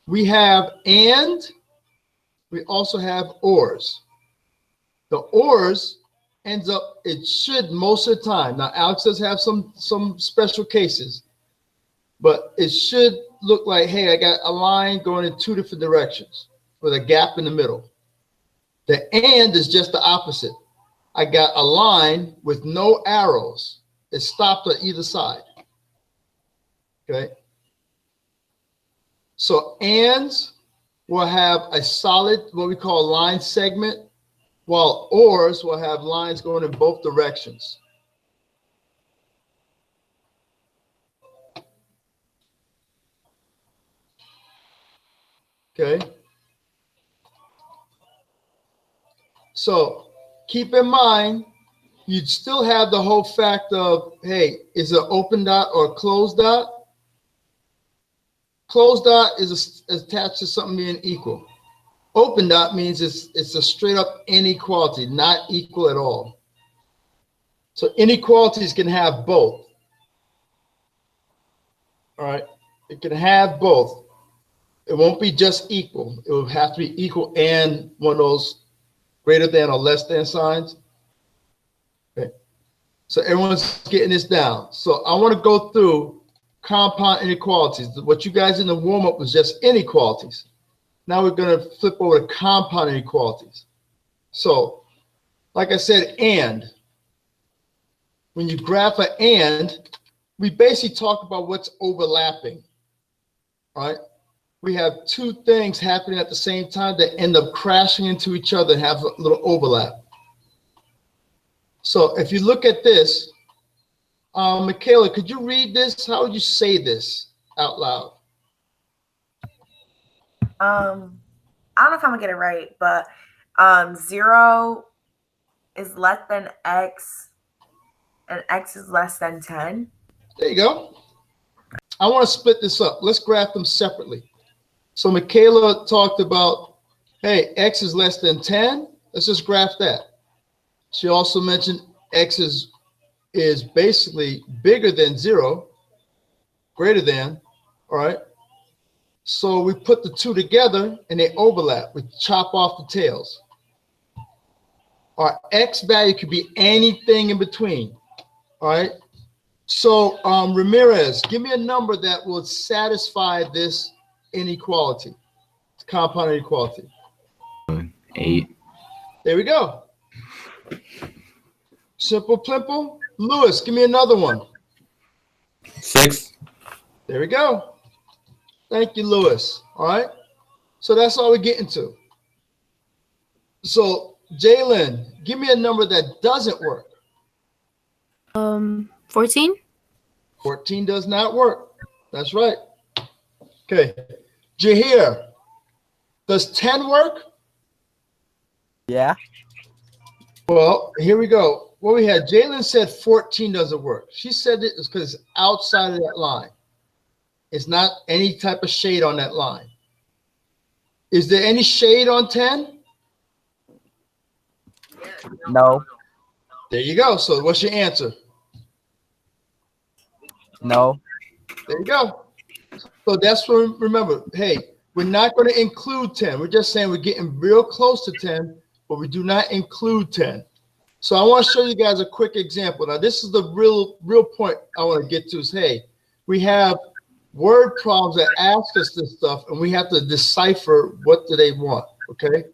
We have and, we also have ors. The ors ends up, it should most of the time. Now, Alex does have some special cases, but it should look like, hey, I got a line going in two different directions with a gap in the middle. The and is just the opposite. I got a line with no arrows. It's stopped on either side. Okay. So ands will have a solid, what we call line segment, while ors will have lines going in both directions. Okay. So keep in mind, you'd still have the whole fact of, hey, is it an open dot or a closed dot? Closed dot is attached to something being equal. Open dot means it's a straight up inequality, not equal at all. So inequalities can have both. All right, it can have both. It won't be just equal. It will have to be equal and one of those greater than or less than signs. Okay, so everyone's getting this down. So I want to go through compound inequalities. What you guys in the warm-up was just inequalities. Now we're going to flip over to compound inequalities. So, like I said, and. When you graph an and, we basically talk about what's overlapping, right? We have two things happening at the same time that end up crashing into each other and have a little overlap. So if you look at this, Michaela, could you read this? How would you say this out loud? I don't know if I'm gonna get it right, but 0 is less than x and x is less than 10. There you go. I want to split this up. Let's graph them separately. So Michaela talked about, hey, x is less than 10. Let's just graph that. She also mentioned x is basically bigger than 0, greater than, all right? So we put the two together and they overlap. We chop off the tails. Our x value could be anything in between, all right? So Ramirez, give me a number that will satisfy this inequality, compound inequality. 8. There we go. Simple plimple. Lewis, give me another one. 6. There we go. Thank you, Lewis. All right. So that's all we're getting to. So Jalen, give me a number that doesn't work. 14. 14 does not work. That's right. Okay. Jahir, does 10 work? Yeah. Well, here we go. What we had, Jalen said 14 doesn't work. She said it is because it's outside of that line. It's not any type of shade on that line. Is there any shade on 10? No. There you go. So what's your answer? No. There you go. So that's what, remember, hey, we're not going to include 10. We're just saying we're getting real close to 10, but we do not include 10. So I want to show you guys a quick example. Now, this is the real point I want to get to is, hey, we have word problems that ask us this stuff, and we have to decipher what do they want, okay?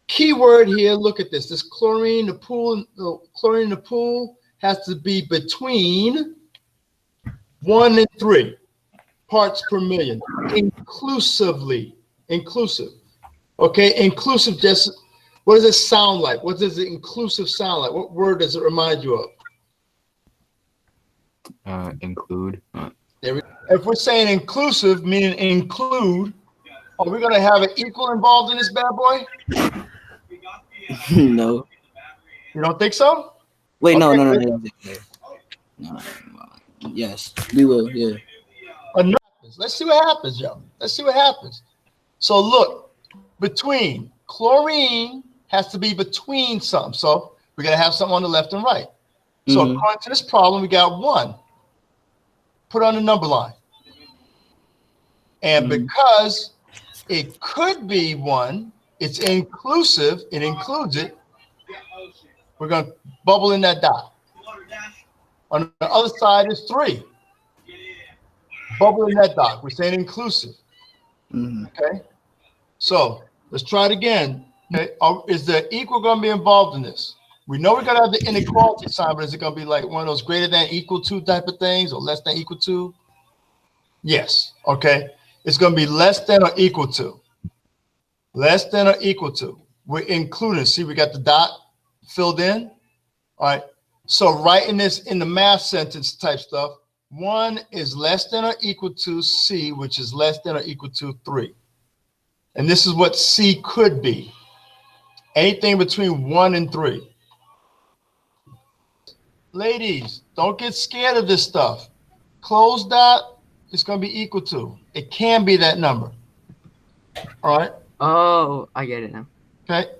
Keyword here, look at this. This chlorine, the chlorine in the pool has to be between 1 and 3 parts per million, inclusive. Okay, inclusive, just, what does it sound like? What does the inclusive sound like? What word does it remind you of? Include. There we go. If we're saying inclusive, meaning include, are we going to have an equal involved in this bad boy? No. You don't think so? Wait, Okay. No. Yes, we will. Yeah. Let's see what happens, yo. Let's see what happens. So look, between chlorine has to be between something. So we're going to have something on the left and right. So according to this problem, we got 1. Put on the number line. And because It could be 1. It's inclusive. It includes it. We're going to bubble in that dot. On the other side is 3. Bubble in that dot. We're saying inclusive. Okay. So let's try it again. Okay. Is the equal going to be involved in this? We know we're going to have the inequality sign, but is it going to be like one of those greater than equal to type of things or less than equal to? Yes. Okay. It's going to be less than or equal to. Less than or equal to. We're including. See, we got the dot filled in. All right. So writing this in the math sentence type stuff, 1 is less than or equal to C, which is less than or equal to 3. And this is what C could be. Anything between 1 and 3. Ladies, don't get scared of this stuff. Closed dot is going to be equal to. It can be that number. All right. Oh, I get it now. Okay.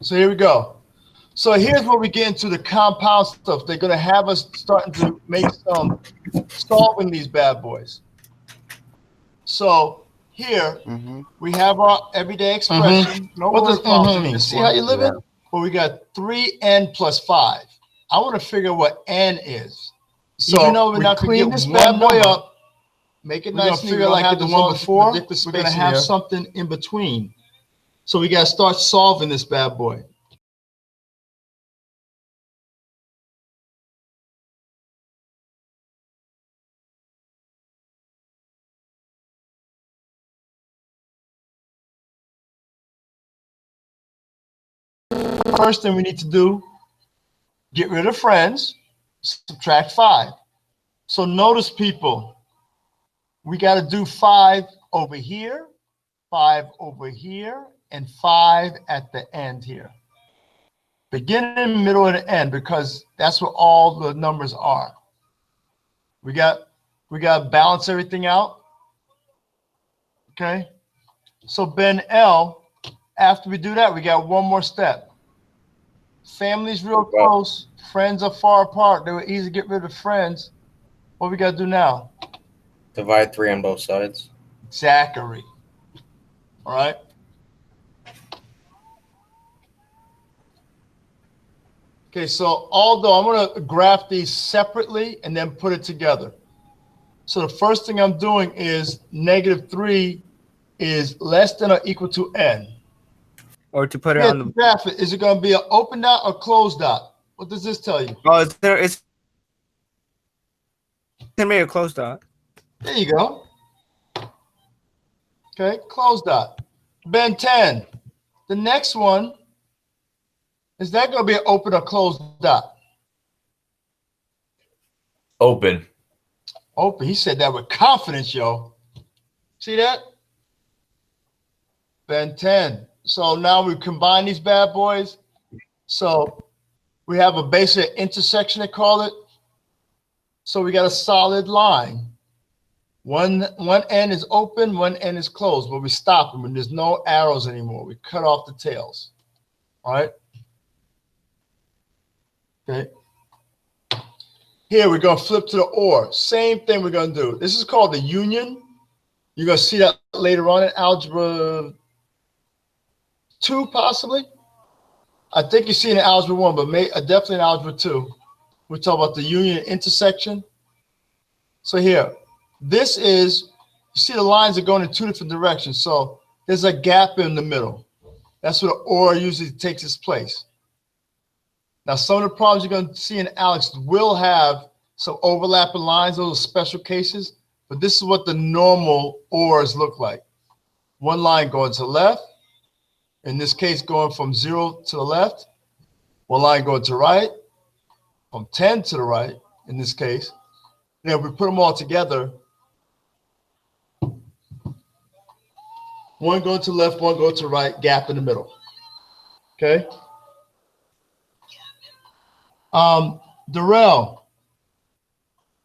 So here we go. So here's where we get into the compound stuff. They're going to have us starting to make some solving these bad boys. So here we have our everyday expression. No what does mean? mean? See how you living? Yeah. Well, we got 3n plus 5. I want to figure what n is. So even though we're not going to get this bad boy up, make it nice and figure like the one before. We're going to have something in between. So we got to start solving this bad boy. First thing we need to do, get rid of friends, subtract 5. So notice, people, we got to do 5 over here, 5 over here, and 5 at the end here. Beginning, middle, and end, because that's where all the numbers are. We got to balance everything out. Okay. So Ben L, after we do that, we got one more step. Family's real close. Friends are far apart. They were easy to get rid of friends. What we got to do now? Divide 3 on both sides. Zachary. All right. Okay, so although I'm going to graph these separately and then put it together. So the first thing I'm doing is -3 is less than or equal to n. Or to put it on the graph it. Is it going to be an open dot or closed dot? What does this tell you? Oh, it's can be a closed dot. There you go. Okay, closed dot. Ben 10. The next one, is that going to be an open or closed dot? Open. Open. He said that with confidence, yo. See that? Ben 10. So now we combine these bad boys. So we have a basic intersection, they call it. So we got a solid line. One end is open, one end is closed, but we stop them when there's no arrows anymore. We cut off the tails. All right. Okay. Here we're going to flip to the or. Same thing we're going to do. This is called the union. You're going to see that later on in algebra 2, possibly. I think you see it in algebra 1, but definitely in algebra 2. We're talking about the union intersection. So here, this is, you see the lines are going in 2 different directions. So there's a gap in the middle. That's where the or usually takes its place. Now, some of the problems you're going to see in Alex will have some overlapping lines. Those are special cases. But this is what the normal ors look like. One line going to the left. In this case, going from 0 to the left. One line going to the right. From 10 to the right, in this case. And then we put them all together. One going to the left, one going to the right, gap in the middle. Okay? Darrell,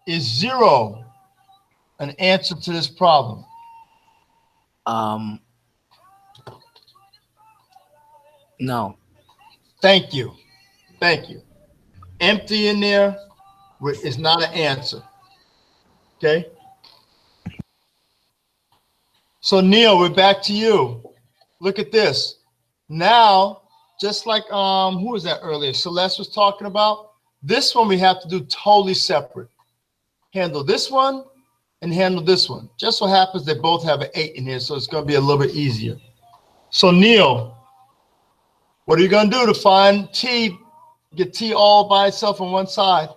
is 0 an answer to this problem? No. Thank you. Thank you. Empty in there is not an answer. Okay? So Neil, we're back to you. Look at this. Now, just like who was that earlier? Celeste was talking about. This one we have to do totally separate. Handle this one and handle this one. Just so happens they both have an 8 in here, so it's going to be a little bit easier. So Neil, what are you going to do to find T, get T all by itself on one side?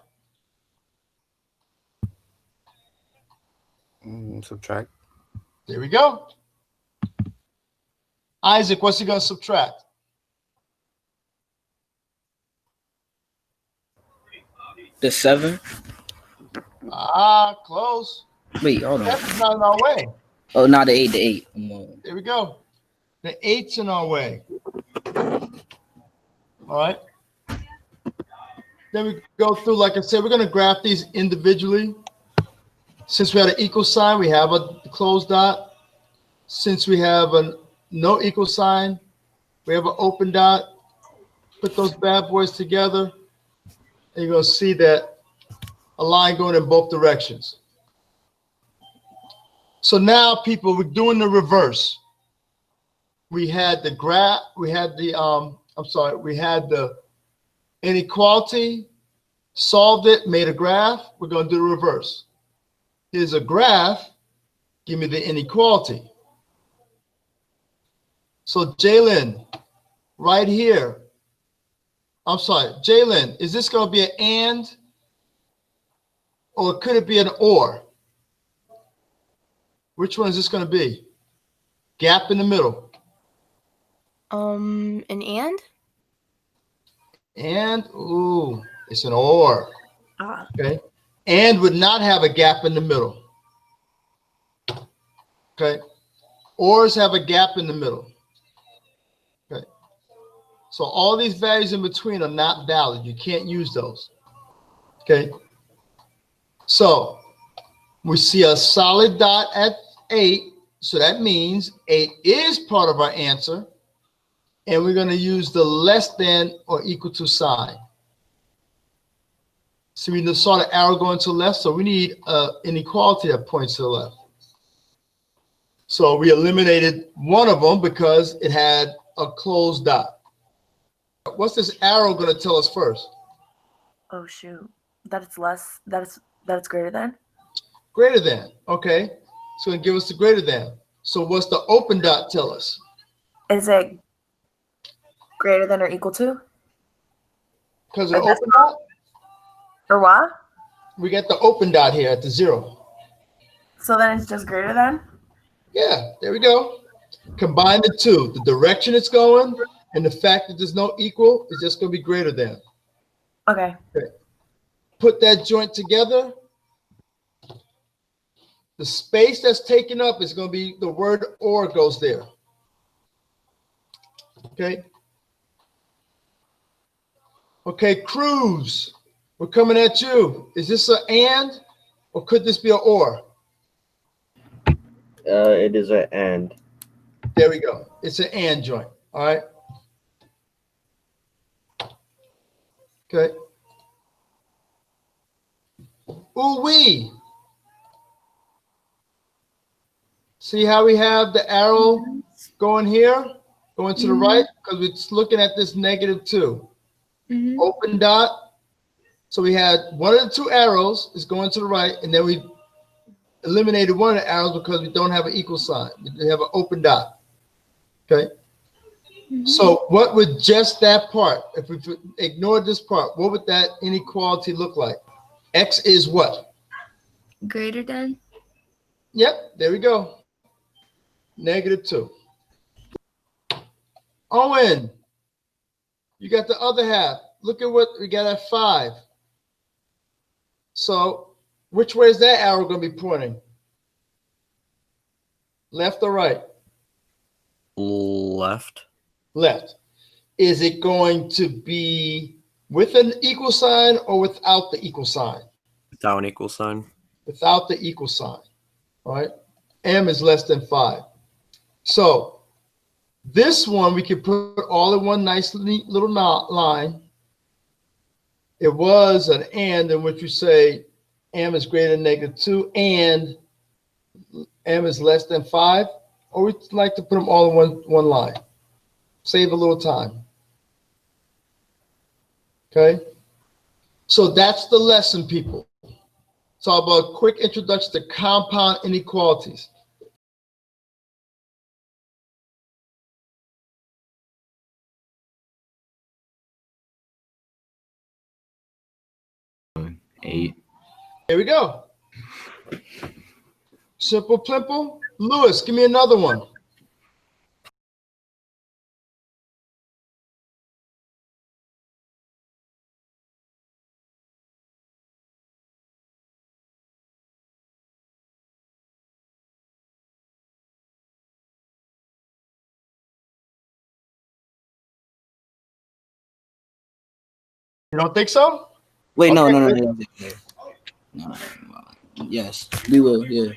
Subtract. There we go. Isaac, what's he going to subtract? The 7. Ah, close. Wait, hold on. That's not in our way. Oh, not the 8. The 8. There we go. The 8's in our way. All right. Then we go through, like I said, we're going to graph these individually. Since we had an equal sign, we have a closed dot. Since we have a no equal sign, we have an open dot. Put those bad boys together, and you're going to see that a line going in both directions. So now, people, we're doing the reverse. We had the graph, we had the, we had the inequality, solved it, made a graph. We're going to do the reverse. Here's a graph. Give me the inequality. So Jalen, right here. Jalen, is this going to be an and? Or could it be an or? Which one is this going to be? Gap in the middle. An and? And, ooh, it's an or. Ah. Okay. And would not have a gap in the middle. Okay. Ors have a gap in the middle. Okay. So all these values in between are not valid. You can't use those. Okay. So we see a solid dot at 8. So that means 8 is part of our answer. And we're going to use the less than or equal to sign. So we just saw the arrow going to the left, so we need an inequality that points to the left. So we eliminated one of them because it had a closed dot. What's this arrow going to tell us first? Oh shoot, that it's less. That it's greater than. Greater than. Okay, so it give us the greater than. So what's the open dot tell us? Is it greater than or equal to? Because the open dot. Or what? We got the open dot here at the 0. So then it's just greater than? Yeah, there we go. Combine the two. The direction it's going and the fact that there's no equal is just going to be greater than. Okay. Put that joint together. The space that's taken up is going to be the word or goes there. Okay. Okay, Cruz. We're coming at you. Is this an and or could this be an or? It is an and. There we go. It's an and joint. All right. Okay. Ooh-wee. See how we have the arrow going here, going to the right? Because it's looking at this -2. Open dot. So we had one of the two arrows is going to the right, and then we eliminated one of the arrows because we don't have an equal sign. We have an open dot. Okay. So what would just that part, if we ignored this part, what would that inequality look like? X is what? Greater than? Yep, there we go. -2. Owen, you got the other half. Look at what we got at 5. So which way is that arrow going to be pointing? Left or right? Left. Left. Is it going to be with an equal sign or without the equal sign? Without an equal sign. Without the equal sign. All right. M is less than 5. So this one we can put all in one nice neat little line. It was an and in which you say M is greater than -2 and M is less than 5. or we like to put them all in one line. Save a little time. Okay? So that's the lesson, people. It's all about quick introduction to compound inequalities. Eight. Here we go. Simple plimple. Lewis, give me another one. You don't think so? Wait, no, Okay, no, no, good. no, no. Yes, we will. Yeah.